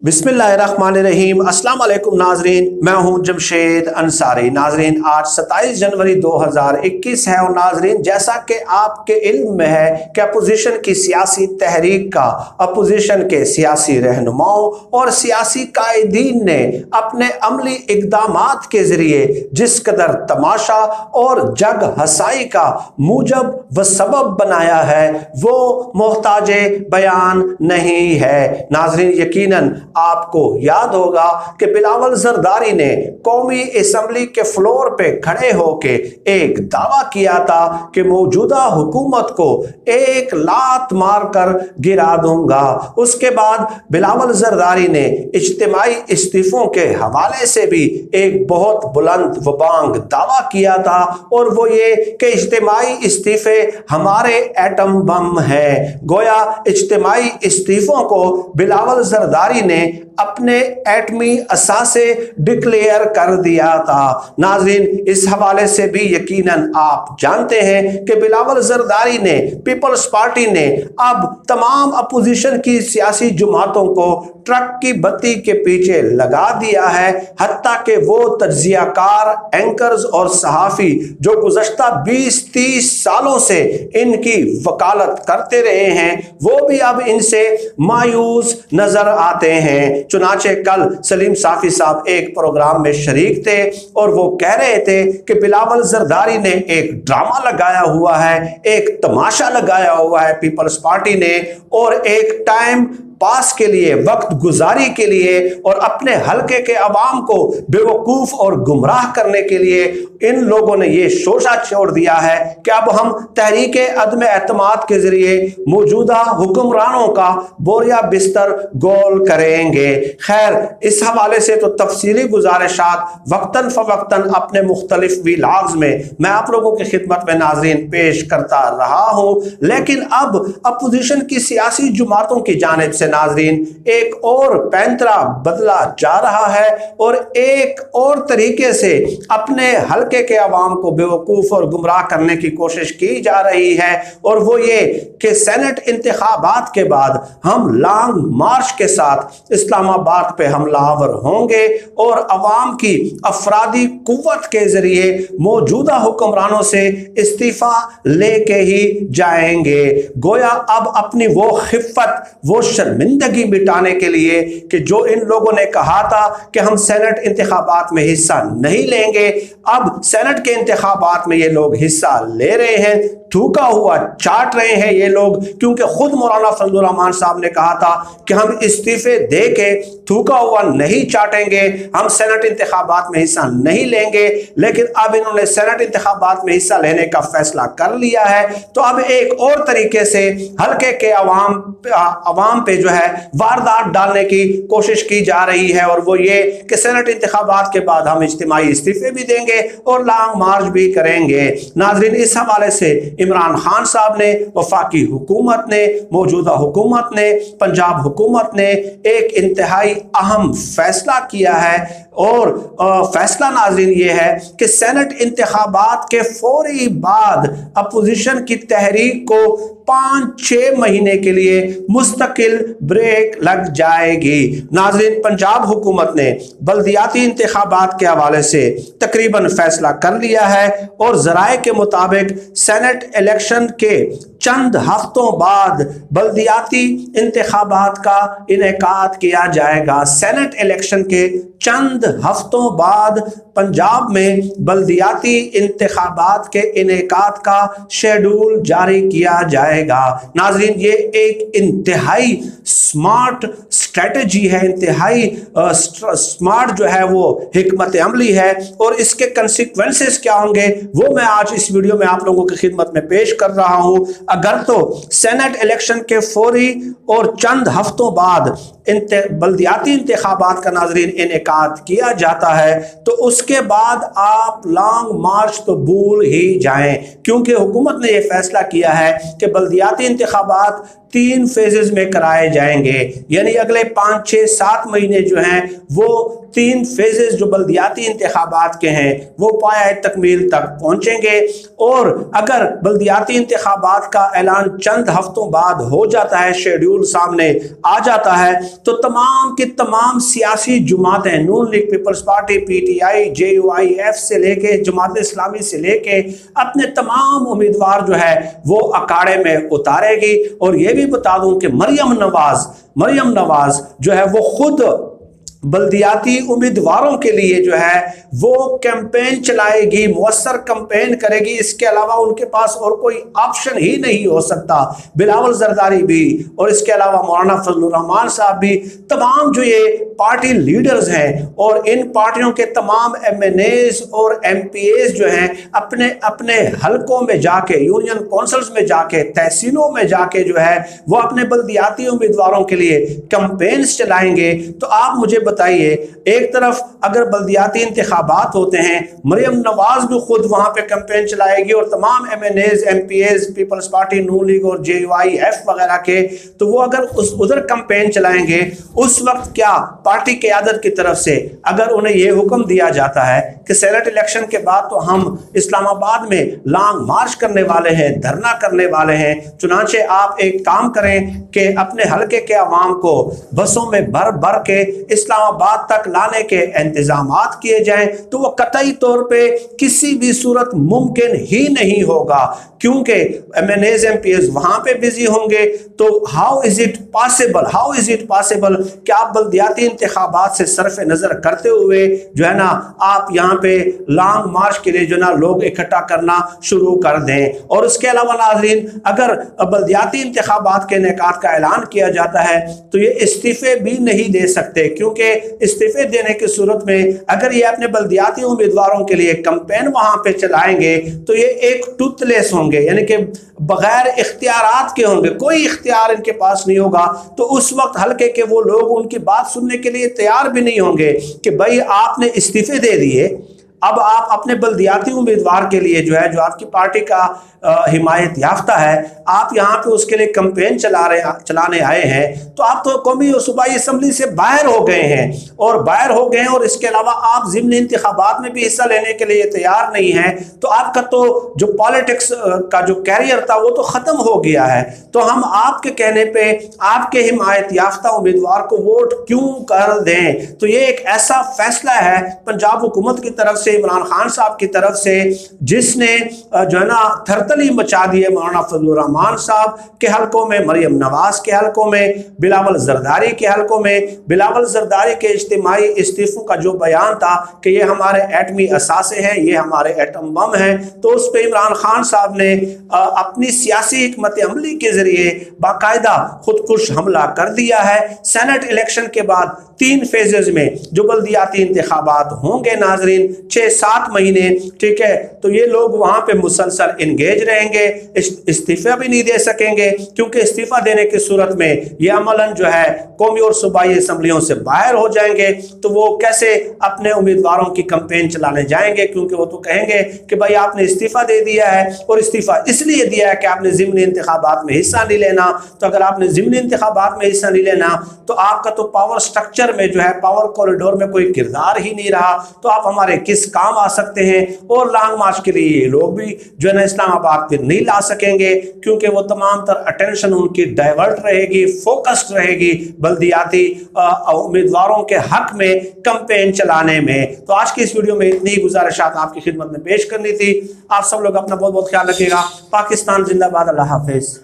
بسم اللہ الرحمن الرحیم۔ السلام علیکم ناظرین، میں ہوں جمشید انصاری۔ ناظرین آج 27 جنوری 2021 ہے، اور ناظرین جیسا کہ آپ کے علم میں ہے کہ اپوزیشن کی سیاسی تحریک کا اپوزیشن کے سیاسی رہنماؤں اور سیاسی قائدین نے اپنے عملی اقدامات کے ذریعے جس قدر تماشا اور جگ ہسائی کا موجب و سبب بنایا ہے وہ محتاج بیان نہیں ہے۔ ناظرین یقیناً آپ کو یاد ہوگا کہ بلاول زرداری نے قومی اسمبلی کے فلور پہ کھڑے ہو کے ایک دعویٰ کیا تھا کہ موجودہ حکومت کو ایک لات مار کر گرا دوں گا۔ اس کے بعد بلاول زرداری نے اجتماعی استعفوں کے حوالے سے بھی ایک بہت بلند و بانگ دعویٰ کیا تھا، اور وہ یہ کہ اجتماعی استعفے ہمارے ایٹم بم ہیں۔ گویا اجتماعی استعفوں کو بلاول زرداری نے اپنے ایٹمی اثاثے ڈکلیئر کر دیا تھا۔ ناظرین اس حوالے سے بھی یقیناً آپ جانتے ہیں کہ بلاول زرداری نے پیپلز پارٹی نے اب تمام اپوزیشن کی سیاسی جماعتوں کو ٹرک کی بتی کے پیچھے لگا دیا ہے، حتیٰ کہ وہ تجزیہ کار، اینکرز اور صحافی جو گزشتہ 20-30 سالوں سے ان کی وکالت کرتے رہے ہیں وہ بھی اب ان سے مایوس نظر آتے ہیں۔ چنانچہ کل سلیم صافی صاحب ایک پروگرام میں شریک تھے اور وہ کہہ رہے تھے کہ بلاول زرداری نے ایک ڈرامہ لگایا ہوا ہے، ایک تماشا لگایا ہوا ہے پیپلز پارٹی نے، اور ایک ٹائم پاس کے لیے، وقت گزاری کے لیے اور اپنے حلقے کے عوام کو بیوقوف اور گمراہ کرنے کے لیے ان لوگوں نے یہ شوشہ چھوڑ دیا ہے کہ اب ہم تحریک عدم اعتماد کے ذریعے موجودہ حکمرانوں کا بوریا بستر گول کریں گے۔ خیر اس حوالے سے تو تفصیلی گزارشات وقتاً فوقتاً اپنے مختلف ویلاگز میں آپ لوگوں کی خدمت میں ناظرین پیش کرتا رہا ہوں، لیکن اب اپوزیشن کی سیاسی جماعتوں کی جانب سے ناظرین ایک اور پینترا بدلا جا رہا ہے اور ایک اور طریقے سے اپنے حلقے کے عوام کو بیوقوف اور گمراہ کرنے کی کوشش کی جا رہی ہے، اور وہ یہ کہ سینٹ انتخابات کے بعد ہم لانگ مارچ کے ساتھ اسلام آباد پہ حملہ آور ہوں گے اور عوام کی افرادی قوت کے ذریعے موجودہ حکمرانوں سے استعفیٰ لے کے ہی جائیں گے۔ گویا اب اپنی وہ خفت، وہ شرمندگی مٹانے کے لیے کہ جو ان لوگوں نے کہا تھا کہ ہم سینٹ انتخابات میں حصہ نہیں لیں گے، اب سینٹ کے انتخابات میں یہ لوگ حصہ لے رہے ہیں، تھوکا ہوا چاٹ رہے ہیں یہ لوگ، کیونکہ خود مولانا فضل الرحمان صاحب نے کہا تھا کہ ہم استعفے دے کے تھوکا ہوا نہیں چاٹیں گے، ہم سینٹ انتخابات میں حصہ نہیں لیں گے، لیکن اب انہوں نے سینٹ انتخابات میں حصہ لینے کا فیصلہ کر لیا ہے، تو اب ایک اور طریقے سے حلقے کے عوام پہ جو ہے واردات ڈالنے کی کوشش کی جا رہی ہے، اور وہ یہ کہ سینٹ انتخابات کے بعد ہم اجتماعی استعفے بھی دیں گے اور لانگ مارچ بھی کریں گے۔ ناظرین اس حوالے سے عمران خان صاحب نے، وفاقی حکومت نے، موجودہ حکومت نے، پنجاب حکومت نے ایک انتہائی اہم فیصلہ کیا ہے، اور فیصلہ ناظرین یہ ہے کہ سینٹ انتخابات کے فوری بعد اپوزیشن کی تحریک کو 5-6 مہینے کے لیے مستقل بریک لگ جائے گی۔ ناظرین پنجاب حکومت نے بلدیاتی انتخابات کے حوالے سے تقریباً فیصلہ کر لیا ہے، اور ذرائع کے مطابق سینٹ الیکشن کے چند ہفتوں بعد بلدیاتی انتخابات کا انعقاد کیا جائے گا۔ سینٹ الیکشن کے چند ہفتوں بعد پنجاب میں بلدیاتی انتخابات کے انعقاد کا شیڈول جاری کیا جائے گا۔ ناظرین یہ ایک انتہائی سمارٹ اسٹریٹجی ہے، انتہائی سمارٹ جو ہے وہ حکمت عملی ہے، اور اس کے کنسیکوینسز کیا ہوں گے وہ میں آج اس ویڈیو میں آپ لوگوں کی خدمت میں پیش کر رہا ہوں۔ اگر تو سینٹ الیکشن کے فوری اور چند ہفتوں بعد بلدیاتی انتخابات کا ناظرین انعقاد کیا جاتا ہے تو اس کے بعد آپ لانگ مارچ تو بھول ہی جائیں، کیونکہ حکومت نے یہ فیصلہ کیا ہے کہ بلدیاتی انتخابات 3 فیزز میں کرائے جائیں گے، یعنی اگلے 5-6-7 مہینے جو ہیں وہ 3 فیزز جو بلدیاتی انتخابات کے ہیں وہ پایہ تکمیل تک پہنچیں گے، اور اگر بلدیاتی انتخابات کا اعلان چند ہفتوں بعد ہو جاتا ہے، شیڈول سامنے آ جاتا ہے، تو تمام کی تمام سیاسی جماعتیں، Noon League, Peoples Party, P T I, J U I F سے لے کے جماعت اسلامی سے لے کے اپنے تمام امیدوار جو ہے وہ اکاڑے میں اتارے گی۔ اور یہ بھی بتا دوں کہ مریم نواز جو ہے وہ خود بلدیاتی امیدواروں کے لیے جو ہے وہ کیمپین چلائے گی، مؤثر کیمپین کرے گی، اس کے علاوہ ان کے پاس اور کوئی آپشن ہی نہیں ہو سکتا۔ بلاول زرداری بھی اور اس کے علاوہ مولانا فضل الرحمان صاحب بھی، تمام جو یہ پارٹی لیڈرز ہیں اور ان پارٹیوں کے تمام ایم این ایز اور ایم پی ایز جو ہیں اپنے اپنے حلقوں میں جا کے، یونین کونسلز میں جا کے، تحصیلوں میں جا کے جو ہے وہ اپنے بلدیاتی امیدواروں کے لیے کیمپینز چلائیں گے۔ تو آپ مجھے بتائیے، ایک طرف اگر بلدیاتی انتخابات ہوتے ہیں، مریم نواز بھی خود وہاں پہ کیمپین چلائے گی اور تمام M N As, M P As, Peoples Party, Noon League اور جے یو آئی ایف وغیرہ کے، تو وہ اگر ادھر کیمپین چلائیں گے، اس وقت کیا پارٹی قیادت کی طرف سے اگر انہیں یہ حکم دیا جاتا ہے کہ سینٹ الیکشن کے بعد تو ہم اسلام آباد میں لانگ مارچ کرنے والے ہیں، دھرنا کرنے والے ہیں، چنانچہ آپ ایک کام کریں کہ اپنے حلقے کے عوام کو بسوں میں بھر کے اسلام آباد تک لانے کے انتظامات کیے جائیں، تو وہ قطعی طور پہ کسی بھی صورت ممکن ہی نہیں ہوگا، کیونکہ M N As, M P As وہاں پہ بزی ہوں گے۔ تو ہاؤ از اٹ پاسبل کہ آپ بلدیاتی انتخابات سے صرف نظر کرتے ہوئے جو ہے نا آپ یہاں پہ لانگ مارچ کے لیے جو نا لوگ اکٹھا کرنا شروع کر دیں۔ اور اس کے علاوہ ناظرین، اگر بلدیاتی انتخابات کے انعقاد کا اعلان کیا جاتا ہے تو یہ استعفے بھی نہیں دے سکتے، کیونکہ استعفے دینے کی صورت میں اگر یہ اپنے بلدیاتی امیدواروں کے لیے کیمپین وہاں پہ چلائیں گے تو یہ ایک ٹوتھ لیس ہوں گے، یعنی کہ بغیر اختیارات کے ہوں گے، کوئی اختیار ان کے پاس نہیں ہوگا۔ تو اس وقت حلقے کے وہ لوگ ان کی بات سننے کے لیے تیار بھی نہیں ہوں گے کہ بھائی آپ نے استعفے دے دیے، اب آپ اپنے بلدیاتی امیدوار کے لیے جو ہے جو آپ کی پارٹی کا حمایت یافتہ ہے، آپ یہاں پہ اس کے لیے کیمپین چلانے آئے ہیں، تو آپ تو قومی اور صوبائی اسمبلی سے باہر ہو گئے ہیں اور اس کے علاوہ آپ ضمنی انتخابات میں بھی حصہ لینے کے لیے تیار نہیں ہیں، تو آپ کا تو جو پالیٹکس کا جو کیریئر تھا وہ تو ختم ہو گیا ہے۔ تو ہم آپ کے کہنے پہ آپ کے حمایت یافتہ امیدوار کو ووٹ کیوں کر دیں؟ تو یہ ایک ایسا فیصلہ ہے پنجاب حکومت کی طرف سے، عمران خان صاحب کی طرف سے، جس نے جو ہے نا تھرتلی مچا دی ہے مولانا فضل الرحمان صاحب کے حلقوں میں، مریم نواز کے حلقوں میں، بلاول زرداری کے حلقوں میں۔ بلاول زرداری کے اجتماعی استعفوں کا جو بیان تھا کہ یہ ہمارے ایٹمی اثاثے ہیں، یہ ہمارے ایٹم بم ہیں، تو اس پہ عمران خان صاحب نے اپنی سیاسی حکمت عملی کے ذریعے باقاعدہ خودکش حملہ کر دیا ہے۔ سینٹ الیکشن کے بعد 3 فیزز میں جو بلدیاتی انتخابات ہوں گے ناظرین، 6-7 مہینے، ٹھیک ہے، تو یہ لوگ وہاں پہ مسلسل انگیج رہیں گے، استعفیٰ بھی نہیں دے سکیں گے، کیونکہ استعفیٰ دینے کی صورت میں یہ عملاً جو ہے قومی اور صوبائی اسمبلیوں سے باہر ہو جائیں گے، تو وہ کیسے اپنے امیدواروں کی کیمپین چلانے جائیں گے؟ کیونکہ وہ تو کہیں گے کہ بھائی آپ نے استعفیٰ دے دیا ہے، اور استعفیٰ اس لیے دیا ہے کہ آپ نے ضمنی انتخابات میں حصہ نہیں لینا۔ تو اگر آپ نے ضمنی انتخابات میں حصہ نہیں لینا تو آپ کا تو پاور سٹرکچر میں جو ہے، پاور کوریڈور میں کوئی کردار ہی نہیں رہا، تو آپ ہمارے کس کام آ سکتے ہیں؟ اور لانگ مارچ کے لیے یہ لوگ بھی جو ہے نا اسلام آباد پہ نہیں لا سکیں گے، کیونکہ وہ تمام تر اٹینشن ان کی ڈائیورٹ رہے گی، فوکسڈ رہے گی بلدیاتی امیدواروں کے حق میں کیمپین چلانے میں۔ تو آج کی اس ویڈیو میں اتنی گزارشات آپ کی خدمت میں پیش کرنی تھی۔ آپ سب لوگ اپنا بہت بہت خیال رکھیے گا۔ پاکستان زندہ باد، اللہ حافظ۔